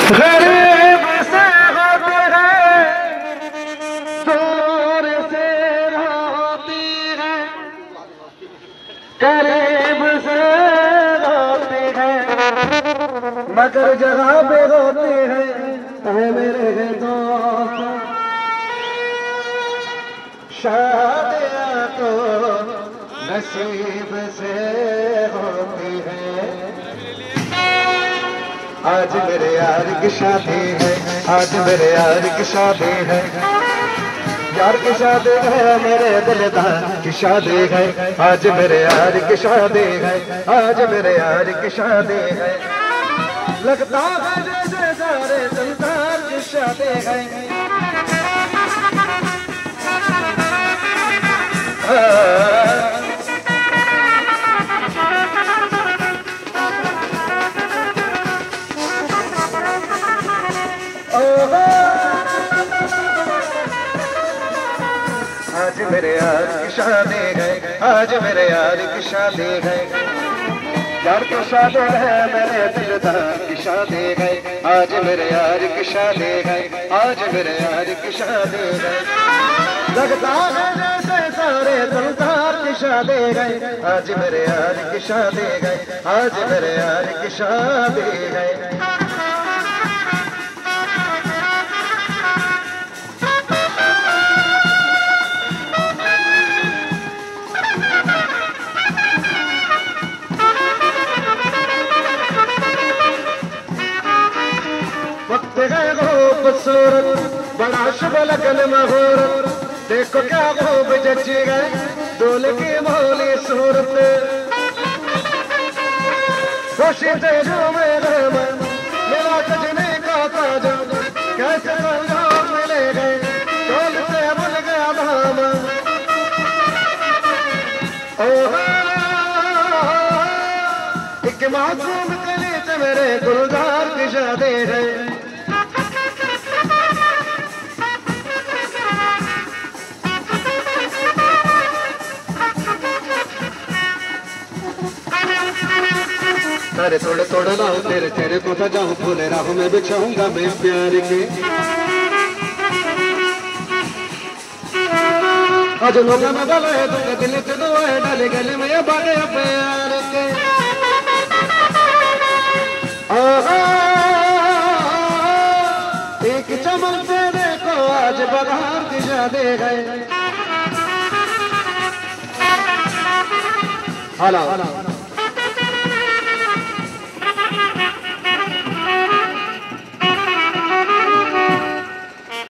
गरीब से होती है, दूर से होती है, करीब से होती है, मगर जहाँ पे होती है मेरे दोस्त। शादियाँ तो नसीब से होती है। आज मेरे यार की शादी है, आज मेरे यार की शादी है, यार की शादी है, मेरे दिलदार की शादी है। आज मेरे यार की शादी है, आज मेरे यार की शादी है। लगता है जैसे सारे संसार की शादी है। आज मेरे यार की शादी है, आज मेरे यार की शादी है, यार की शादी है, मेरे दिलदार की शादी है। आज मेरे यार की शादी है, आज मेरे यार की शादी है। लगता है जैसे सारे संसार की शादी है। आज मेरे यार की शादी है, आज मेरे यार की शादी है। वक्त है खूबसूरत, बड़ा शुभ लगन मुहूर्त, देखो क्या खूब जची गए दूल्हे की भोली सूरत। खुशी से झूमे मन, मिला सजने का ताज, कैसे संजोग मिले गए, ढोल से भूल गया धाम। एक मासूम कली से मेरे गुलजार की शादी है। अरे थोड़े थोड़े लाऊं तेरे तेरे को सजाऊं, फूले राहों में बिछाऊंगा मैं प्यार के। आज लोगों में गले दूंगा दिल से दुआएं, डाले गले में ये बातें प्यार के। एक चमन से देखो आज बहार की शादी है। हाला